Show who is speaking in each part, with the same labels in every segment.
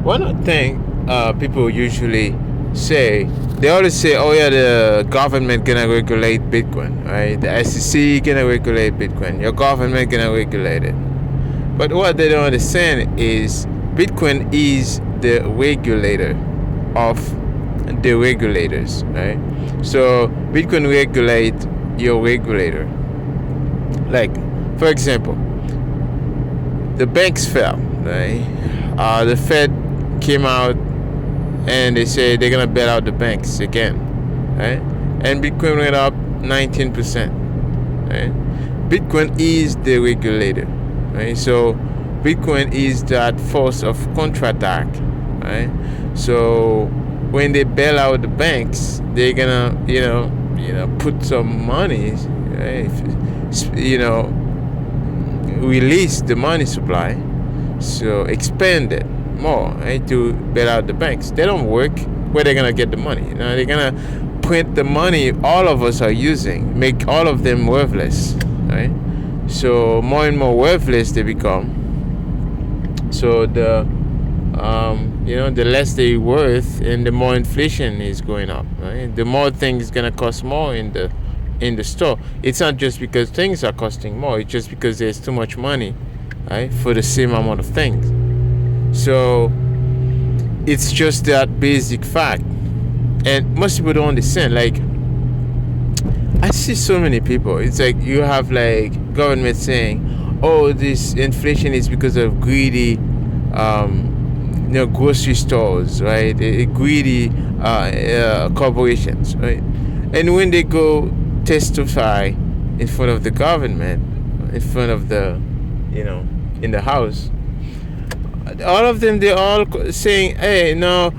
Speaker 1: one thing people usually say, they always say, oh yeah, the government gonna regulate Bitcoin, right? The SEC gonna regulate Bitcoin. Your government gonna regulate it. But what they don't understand is Bitcoin is the regulator of the regulators, right? So Bitcoin regulate your regulator. Like, for example, the banks fell, right? The Fed came out and they say they're gonna bail out the banks again, right? And Bitcoin went up 19%, right? Bitcoin is the regulator, right? So Bitcoin is that force of counterattack, right? So when they bail out the banks, they're gonna, put some money, right? Release the money supply, so expand it more, right, to bail out the banks. They don't work. Where they're gonna get the money? They're gonna print the money all of us are using, make all of them worthless, right? So more and more worthless they become. So the less they worth, and the more inflation is going up, right? The more things gonna cost more in the store. It's not just because things are costing more, it's just because there's too much money, right, for the same amount of things. So it's just that basic fact, and most people don't understand. Like, I see so many people, it's like you have like government saying, oh, this inflation is because of greedy grocery stores, right? Greedy corporations, right? And when they go testify in front of the government, in front of the, in the house, all of them, they're all saying, hey, no,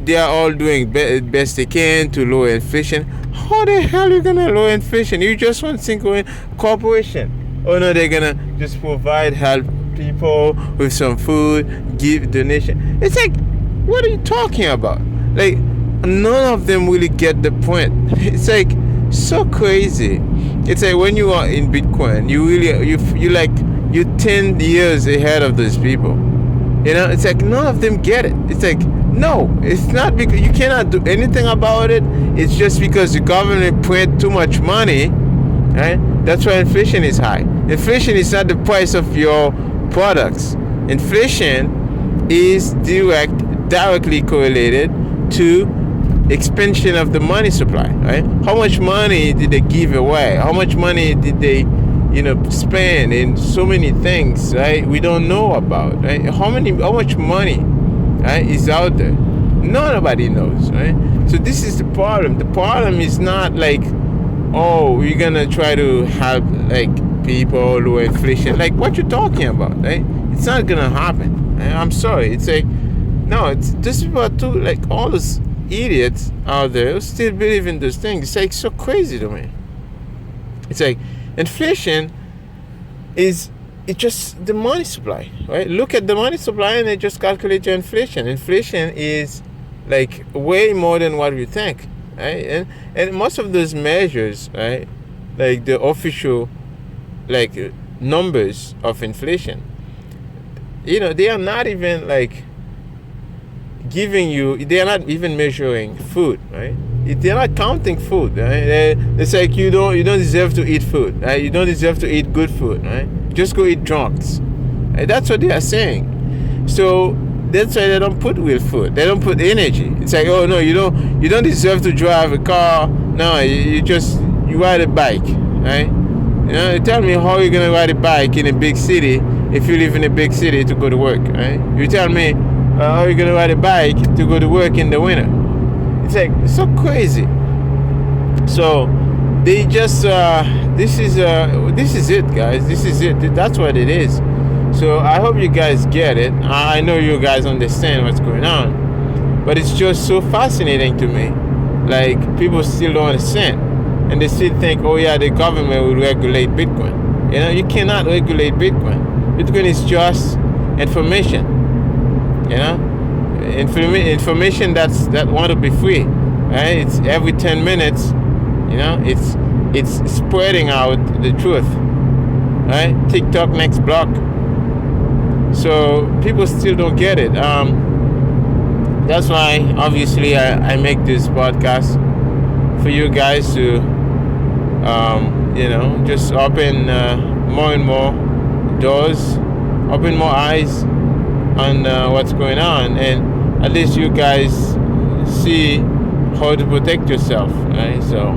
Speaker 1: they are all doing best they can to lower inflation. How the hell are you gonna lower inflation? You just want single corporation. Oh no, they're gonna just provide, help people with some food, give donation. It's like, what are you talking about? Like, none of them really get the point. It's like so crazy. It's like when you are in Bitcoin, you're 10 years ahead of those people. It's like none of them get it. It's like, no, it's not because you cannot do anything about it. It's just because the government print too much money, right? That's why inflation is high. Inflation is not the price of your products. Inflation is directly correlated to expansion of the money supply, right? How much money did they give away? How much money did they spend in so many things, right? We don't know about, right? How much money, right, is out there? Nobody knows, right? So this is the problem. The problem is not like, oh, we're gonna try to help like people lower inflation. Like, what you're talking about, right? It's not gonna happen. Right? I'm sorry. It's like, no, this is what too, like all those idiots out there who still believe in those things. It's like so crazy to me. It's like inflation it's just the money supply, right? Look at the money supply and they just calculate your inflation. Inflation is like way more than what we think, right? And most of those measures, right, like the official like numbers of inflation, they are not even like giving you, they are not even measuring food, right? They're not counting food, right? It's like you don't deserve to eat food, right? You don't deserve to eat good food, right? Just go eat drunks, right? That's what they are saying. So that's why they don't put real food. They don't put energy. It's like, oh no, you don't deserve to drive a car. No, you ride a bike, right? Tell me how you're gonna ride a bike in a big city if you live in a big city to go to work, right? You tell me how you're gonna ride a bike to go to work in the winter. It's like so crazy. So they just this is it, guys. This is it. That's what it is. So I hope you guys get it. I know you guys understand what's going on, but it's just so fascinating to me. Like, people still don't understand, and they still think, oh yeah, the government will regulate Bitcoin. You cannot regulate Bitcoin. Bitcoin is just information. Information that want to be free, right? It's every 10 minutes, it's spreading out the truth, right? TikTok next block. So people still don't get it. That's why, obviously, I make this podcast for you guys to, just open more and more doors, open more eyes on what's going on, and at least you guys see how to protect yourself, right? So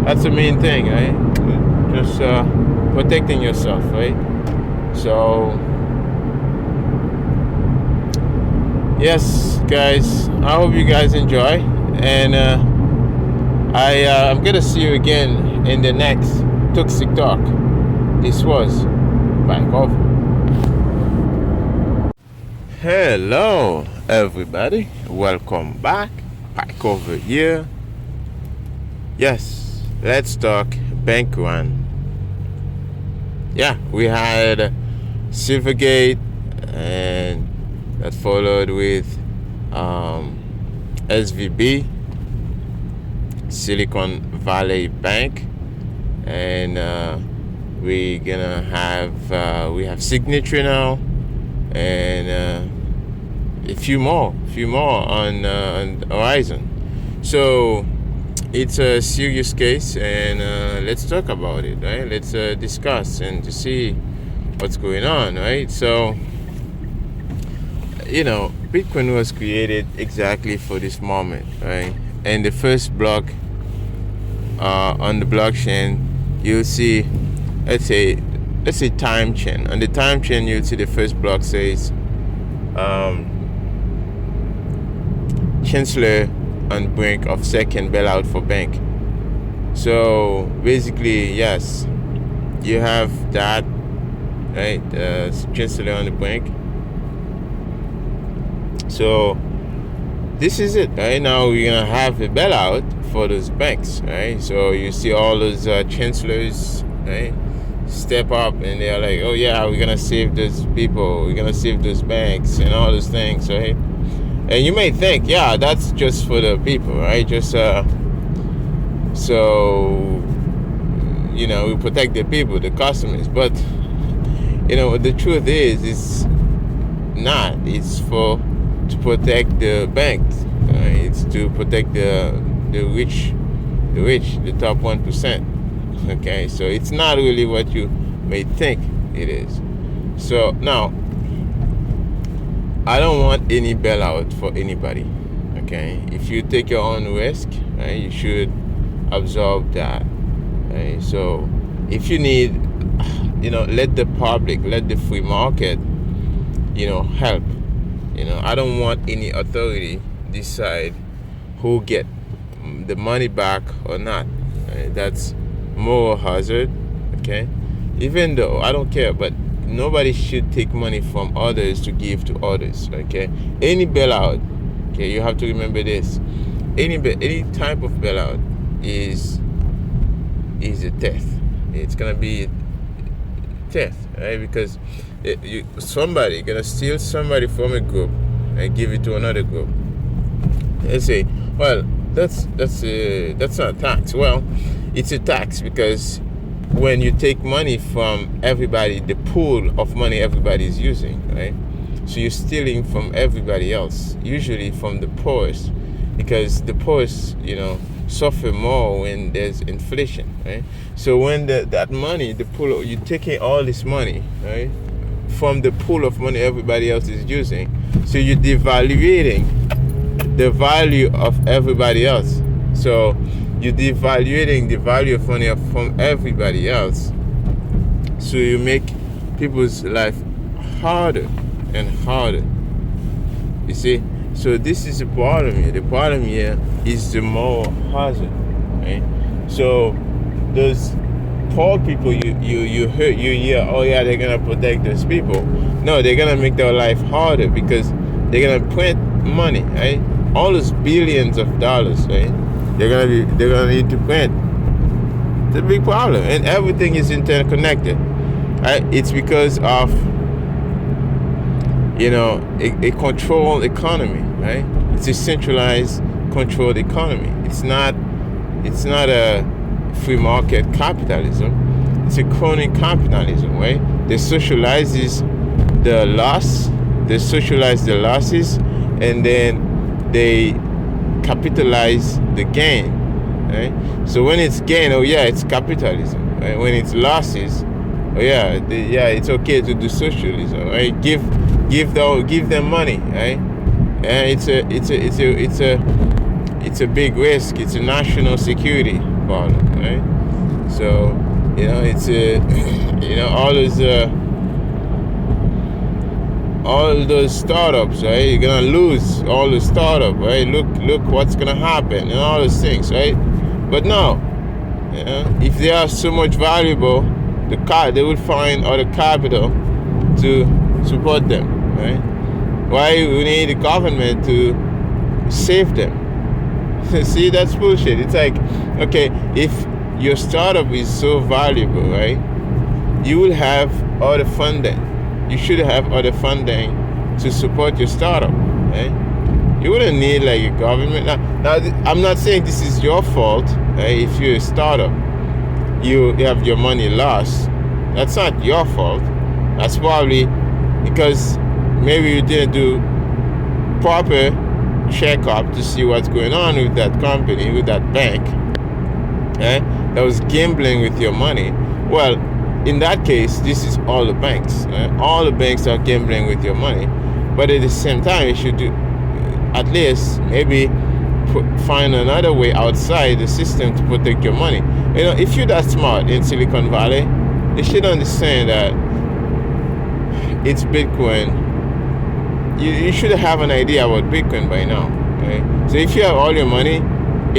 Speaker 1: that's the main thing, right? Just protecting yourself, right? So yes, guys, I hope you guys enjoy, and I'm gonna see you again in the next Toxic Talk. This was back over. Hello, everybody. Welcome back over here. Yes, let's talk bank run. Yeah, we had Silvergate, and that followed with SVB, Silicon Valley Bank, and we have Signature now, and a few more on the horizon. So it's a serious case, and let's talk about it, right? Let's discuss and to see what's going on, right? So, Bitcoin was created exactly for this moment, right? And the first block on the blockchain, you'll see, let's say time chain. On the time chain, you'll see the first block says Chancellor on brink of second bailout for bank. So basically, yes, you have that, right? Chancellor on the brink. So this is it, right? Now we're gonna have a bailout for those banks, right? So you see all those chancellors, right, step up, and they're like, oh yeah, we're gonna save those people, we're gonna save those banks and all those things, right? And you may think, yeah, that's just for the people, right? Just so we protect the people, the customers. But the truth is, it's not. It's to protect the banks. It's to protect the rich, the top 1%. Okay, so it's not really what you may think it is. So now, I don't want any bailout for anybody. Okay, if you take your own risk, right, you should absorb that. Right? So if you need, let the public, let the free market, help. I don't want any authority decide who get the money back or not. Right? That's moral hazard. Okay, even though I don't care, but nobody should take money from others to give to others. Okay, any bailout, okay, you have to remember this: any type of bailout is a theft. It's gonna be theft, right? Because somebody gonna steal somebody from a group and give it to another group. They say, well, that's not tax. Well, it's a tax because when you take money from everybody, the pool of money everybody is using, right? So you're stealing from everybody else, usually from the poorest, because the poorest, suffer more when there's inflation, right? So when that money, the pool, you're taking all this money, right, from the pool of money everybody else is using, so you're devaluating the value of everybody else. So you're devaluating the value of money from everybody else. So you make people's life harder and harder. You see? So this is the problem here. The problem here is the moral hazard, right? So those poor people you hear, oh yeah, they're gonna protect those people. No, they're gonna make their life harder because they're gonna print money, right? All those billions of dollars, right? They're gonna need to print. It's a big problem, and everything is interconnected, right? It's because of a controlled economy, right? It's a centralized, controlled economy. It's not a free market capitalism. It's a crony capitalism, right? They socialize the loss, they socialize the losses, and then they capitalize the gain, right? So when it's gain, oh yeah, it's capitalism, right? When it's losses, oh yeah, it's okay to do socialism, right? Give them money, right? And it's a big risk. It's a national security problem, right? So it's a all those startups, right? You're gonna lose all the startup, right? Look what's gonna happen and all those things, right? But no, if they are so much valuable, they will find other capital to support them, right? Why we need the government to save them? See, that's bullshit. It's like, okay, if your startup is so valuable, right? You will have other funding. You should have other funding to support your startup, right? You wouldn't need like a government. Now I'm not saying this is your fault, right? If you're a startup, you have your money lost. That's not your fault. That's probably because maybe you didn't do proper checkup to see what's going on with that company, with that bank, right? That was gambling with your money. Well, in that case, this is all the banks. Right? All the banks are gambling with your money. But at the same time, you should do at least maybe find another way outside the system to protect your money. If you're that smart in Silicon Valley, you should understand that it's Bitcoin. You should have an idea about Bitcoin by now. Right? So if you have all your money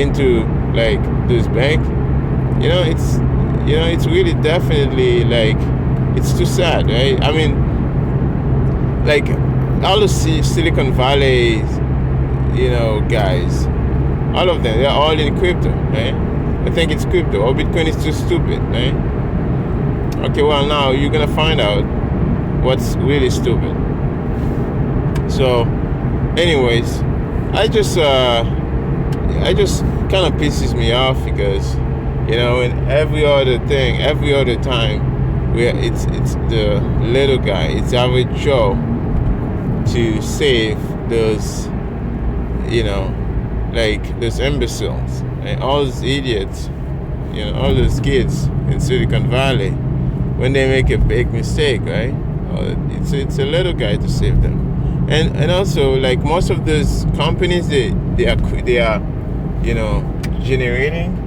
Speaker 1: into like this bank, it's really definitely like, it's too sad, right? I mean, like all the Silicon Valley, guys, all of them, they're all in crypto, right? I think it's crypto, or Bitcoin is too stupid, right? Okay, well now you're gonna find out what's really stupid. So, anyways, I just kind of pisses me off because, in every other time, it's the little guy, it's average Joe to save those, like those imbeciles, and all those idiots, all those kids in Silicon Valley, when they make a big mistake, right? It's a little guy to save them. And also, like most of those companies, they are generating,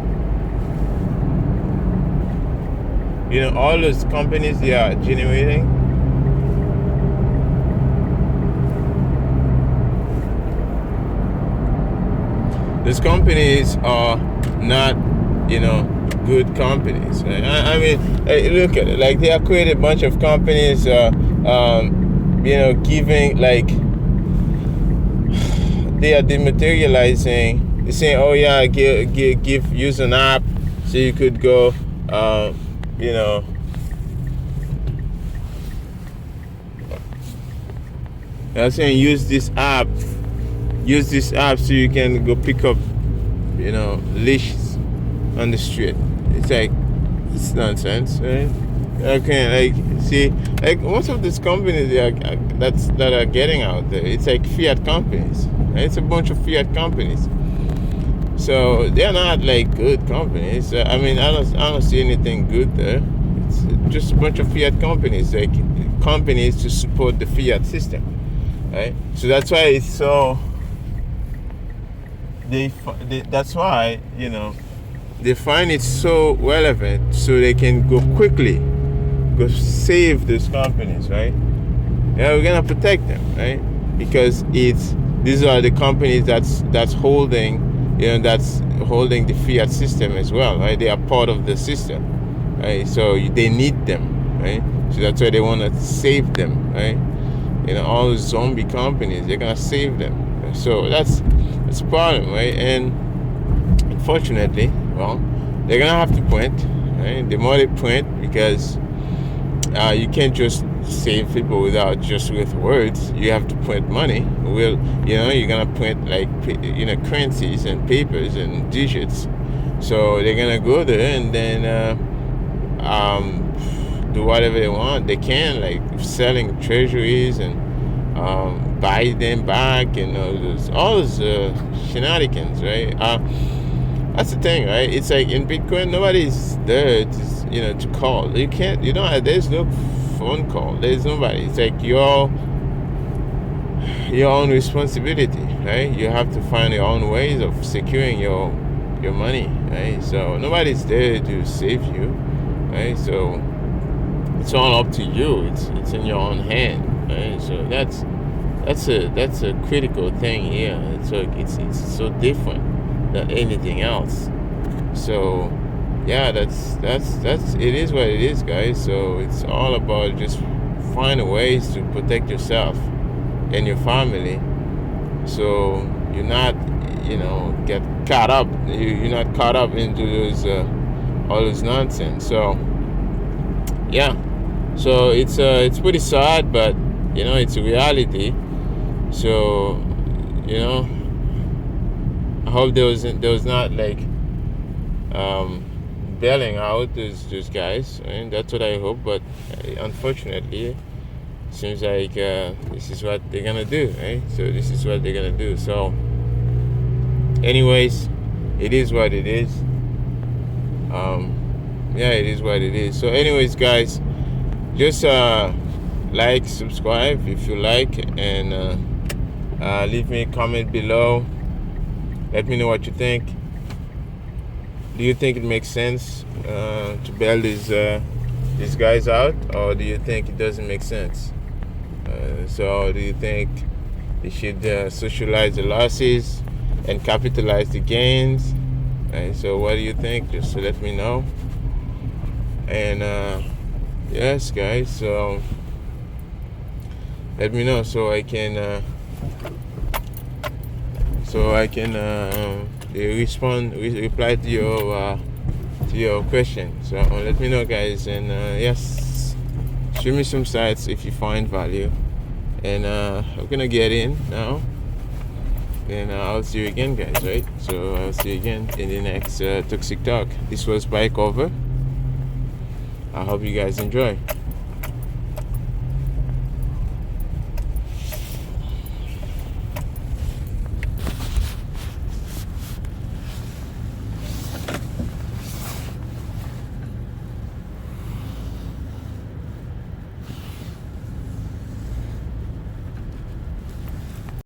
Speaker 1: all those companies, they are generating those companies are not good companies, right? I mean, look at it, like they have created a bunch of companies giving, like, they are dematerializing. They're saying, oh yeah, give use an app so you could go, they're saying use this app so you can go pick up, leashes on the street. It's like, it's nonsense, right? Okay, like, see, like most of these companies that are getting out there, it's like fiat companies. Right? It's a bunch of fiat companies. So they're not like good companies. I mean, I don't see anything good there. It's just a bunch of fiat companies, like companies to support the fiat system, right? So that's why it's so. That's why they find it so relevant, so they can go quickly. Go save these companies, right? Yeah, we're gonna protect them, right? Because these are the companies that's holding, that's holding the fiat system as well, right? They are part of the system, right? So they need them, right? So that's why they want to save them, right? All the zombie companies, they're gonna save them. So that's a problem, right? And unfortunately, well, they're gonna have to print, right? The more they print, because you can't just save people with words. You have to print money. You're gonna print like currencies and papers and digits. So they're gonna go there and then do whatever they want. They can, like selling treasuries and buy them back, and all those shenanigans, right? That's the thing, right? It's like in Bitcoin, nobody's there to call. You can't, there's no phone call. There's nobody. It's like your own responsibility, right? You have to find your own ways of securing your money, right? So nobody's there to save you, right? So it's all up to you. It's in your own hand, right? So that's a critical thing here. It's so different than anything else. So yeah, that's it is what it is, guys. So it's all about just finding ways to protect yourself and your family, so you're not get caught up. You're not caught up into those all this nonsense. So yeah, so it's pretty sad, but it's a reality. So I hope there was not like bailing out those guys, and that's what I hope. But unfortunately, seems like this is what they're gonna do, right? So this is what they're gonna do. So anyways, it is what it is. Yeah, it is what it is. So anyways, guys, just like, subscribe if you like, and leave me a comment below. Let me know what you think. Do you think it makes sense to bail these guys out, or do you think it doesn't make sense? So do you think they should socialize the losses and capitalize the gains? Right, so what do you think? Just let me know. And yes, guys, so let me know so I can reply to your question. So let me know, guys, and yes, show me some sites if you find value. And I'm gonna get in now, and I'll see you again, guys, right? So I'll see you again in the next Toxic Talk. This was Bike Over. I hope you guys enjoy.